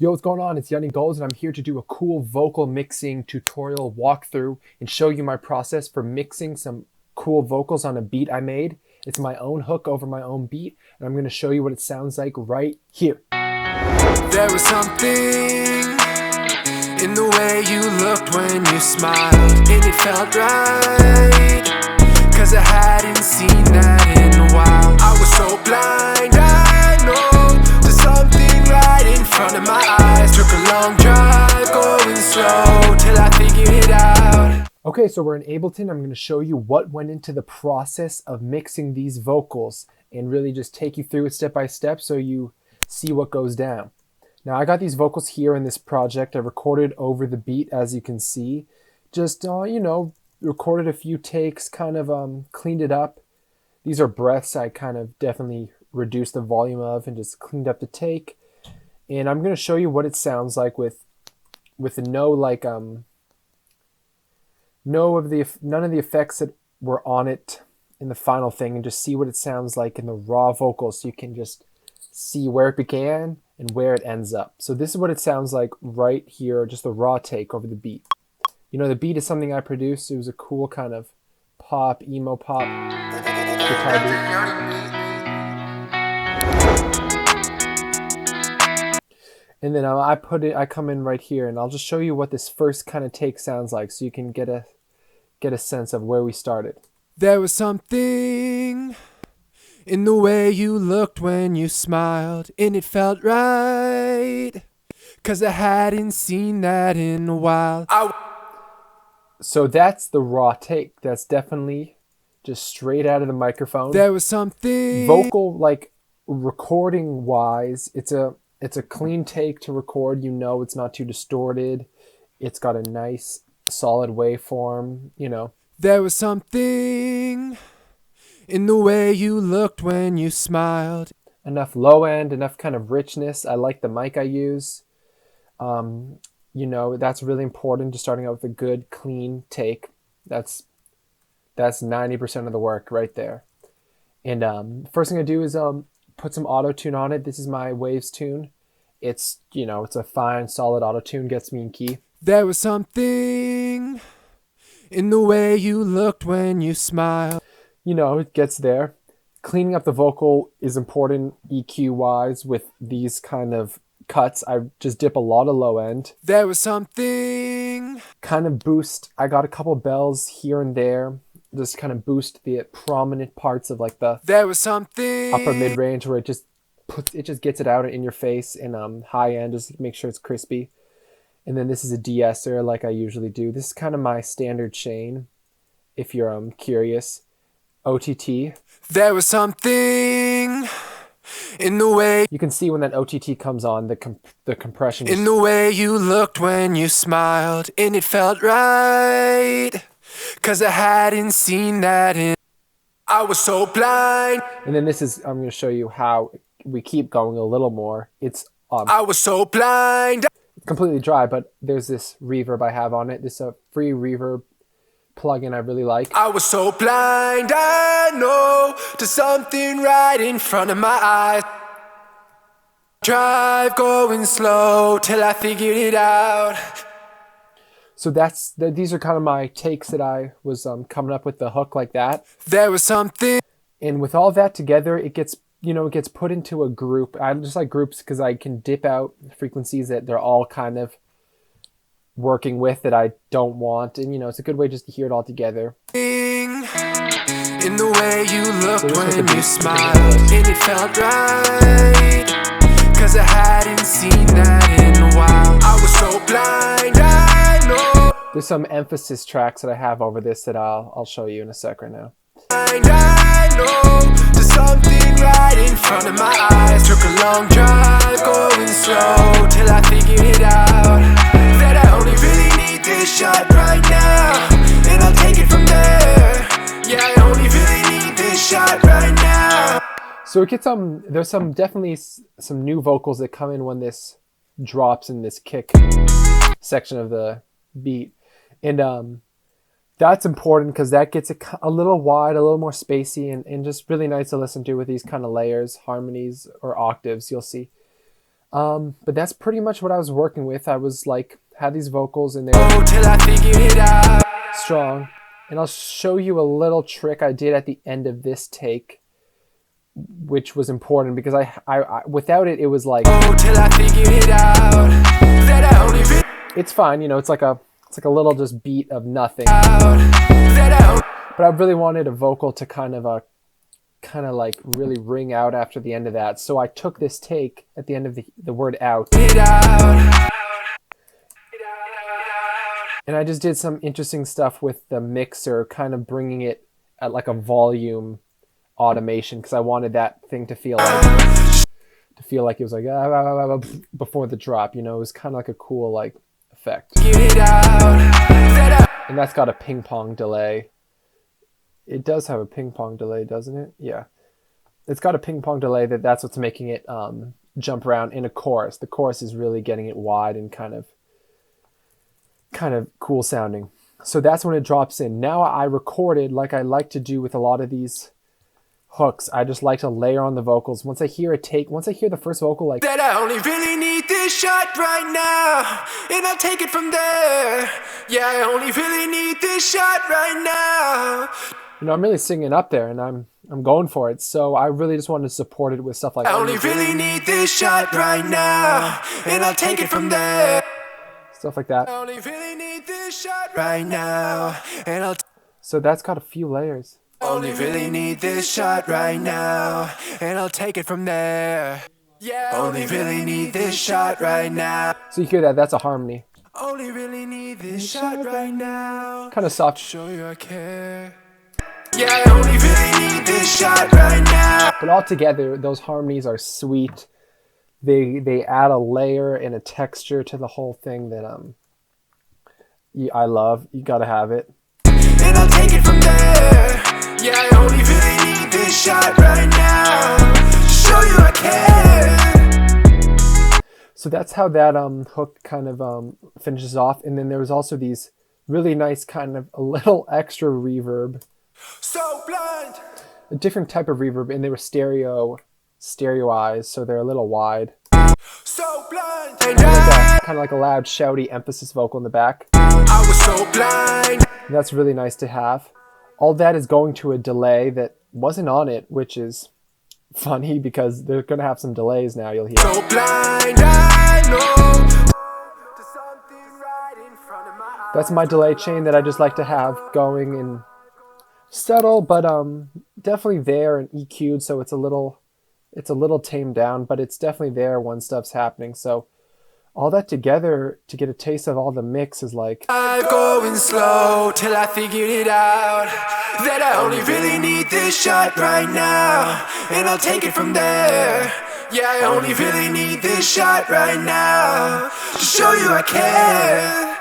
Yo, what's going on? It's yunggoth, and I'm here to do a cool vocal mixing tutorial walkthrough and show you my process for mixing some cool vocals on a beat I made. It's my own hook over my own beat, and I'm going to show you what it sounds like right here. There was something in the way you looked when you smiled, and it felt right, 'cause I hadn't seen that in a while. I was so blind, I know, to something right in front of my eyes. Took a long drive, going slow, till I figured it out. Okay, so we're in Ableton. I'm going to show you what went into the process of mixing these vocals and really just take you through it step by step so you see what goes down. Now, I got these vocals here in this project. I recorded over the beat, as you can see. Just, recorded a few takes, kind of cleaned it up. These are breaths I kind of definitely reduced the volume of and just cleaned up the take. And I'm going to show you what it sounds like with none of the effects that were on it in the final thing, and just see what it sounds like in the raw vocals so you can just see where it began and where it ends up. So this is what it sounds like right here, just the raw take over the beat. You know, the beat is something I produced. It was a cool kind of pop, emo pop guitar beat. And then I come in right here, and I'll just show you what this first kind of take sounds like so you can get a sense of where we started. There was something in the way you looked when you smiled, and it felt right, 'cause I hadn't seen that in a while. So that's the raw take. That's definitely just straight out of the microphone. There was something vocal, like recording wise, it's a clean take to record. You know, it's not too distorted. It's got a nice solid waveform, you know. There was something in the way you looked when you smiled. Enough low end, enough kind of richness. I like the mic I use. That's really important, just starting out with a good, clean take. That's 90% of the work right there. And first thing I do is put some auto-tune on it. This is my Waves tune. It's a fine, solid auto-tune, gets me in key. There was something in the way you looked when you smiled. It gets there. Cleaning up the vocal is important EQ-wise with these kind of cuts. I just dip a lot of low end. There was something kind of boost. I got a couple bells here and there. Just kind of boost the prominent parts of like the there was something upper mid range where it just gets it out in your face, and high end just make sure it's crispy. And then this is a de-esser like I usually do. This is kind of my standard chain if you're curious. OTT. There was something in the way you can see when that OTT comes on, the compression in the way you looked when you smiled, and it felt right, 'cause I hadn't seen that in. I was so blind. And then I'm going to show you how we keep going a little more. It's I was so blind. It's completely dry, but there's this reverb I have on it. This is a free reverb plugin I really like. I was so blind, I know, to something right in front of my eyes. Drive going slow till I figured it out. So these are kind of my takes that I was coming up with the hook like that. There was something. And with all that together, it gets put into a group. I just like groups because I can dip out frequencies that they're all kind of working with that I don't want. And, it's a good way just to hear it all together. In the way you looked when you smiled, and it felt right, 'cause I hadn't seen that in a while. I was so blind, I know. There's some emphasis tracks that I have over this that I'll show you in a sec right now. I know, to something right in front of my eyes. Took a long drive, going slow, till I figured it out, that I only really need this shot right now, and I'll take it from there. Yeah, I only really need this shot right now. So it gets there's definitely some new vocals that come in when this drops in this kick section of the beat, and that's important because that gets a little wide, a little more spacey, and just really nice to listen to with these kind of layers, harmonies, or octaves, you'll see. But that's pretty much what I was working with. I was like, had these vocals and they were till I figured it out. strong. And I'll show you a little trick I did at the end of this take, which was important because I without it, it was like, Till I figured it out. That I only figured it's fine, you know, it's like a little just beat of nothing. out. That I only But I really wanted a vocal to kind of like really ring out after the end of that. So I took this take at the end of the word out, figured it out. and I just did some interesting stuff with the mixer, kind of bringing it at like a volume automation because I wanted that thing to feel like it was like before the drop. You know, it was kind of like a cool like effect. Figured it out. And that's got a ping pong delay. It does have a ping pong delay, doesn't it? Yeah. It's got a ping pong delay that's what's making it jump around in a chorus. The chorus is really getting it wide and kind of cool sounding. So that's when it drops in. Now I recorded, like I like to do with a lot of these hooks. I just like to layer on the vocals. Once I hear the first vocal, like, That I only really need this shot right now, and I'll take it from there. Yeah, I only really need this shot right now. you know, I'm really singing up there and I'm going for it. So I really just wanted to support it with stuff like I only really need this shot right now, and I'll take it from there. stuff like that. I only really need this shot right now, and I'll So that's got a few layers. only really need this shot right now, and I'll take it from there. Yeah, only really need this shot right now. So you hear that, that's a harmony. Only really need this shot right now. Kind of soft. Show you I care. Yeah, I only really need this shot right now. But altogether, those harmonies are sweet. They add a layer and a texture to the whole thing that I love. You gotta have it. And I'll take it from there. Yeah, I only really need this shot right now. Show you I care. So that's how that hook kind of finishes off. And then there was also these really nice kind of a little extra reverb, So blind. a different type of reverb, and they were stereoized, so they're a little wide. So blind. Kind of like a loud, shouty emphasis vocal in the back. I was so blind. And that's really nice to have. All that is going to a delay that wasn't on it, which is funny because they're going to have some delays now, you'll hear. So blind, I know. To something right in front of my eyes. That's my delay chain that I just like to have going and subtle, but definitely there and EQ'd, so it's a little tamed down, but it's definitely there when stuff's happening. So all that together to get a taste of all the mix is like, I'm going slow till I figured it out. That I only really need this shot right now, and I'll take it from there. Yeah, I only really need this shot right now to show you I care.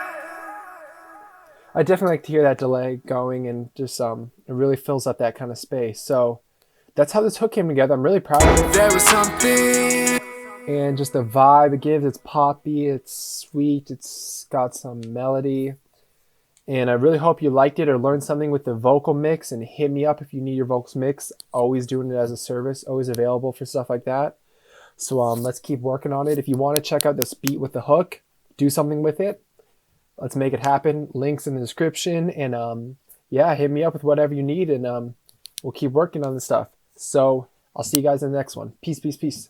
I definitely like to hear that delay going and just it really fills up that kind of space. So that's how this hook came together. I'm really proud of it. There was something. And just the vibe it gives, it's poppy, it's sweet, it's got some melody. And I really hope you liked it or learned something with the vocal mix, and hit me up if you need your vocals mix. Always doing it as a service, always available for stuff like that. So let's keep working on it. If you want to check out this beat with the hook, do something with it. Let's make it happen. Links in the description. And yeah, hit me up with whatever you need, and we'll keep working on this stuff. So I'll see you guys in the next one. Peace, peace, peace.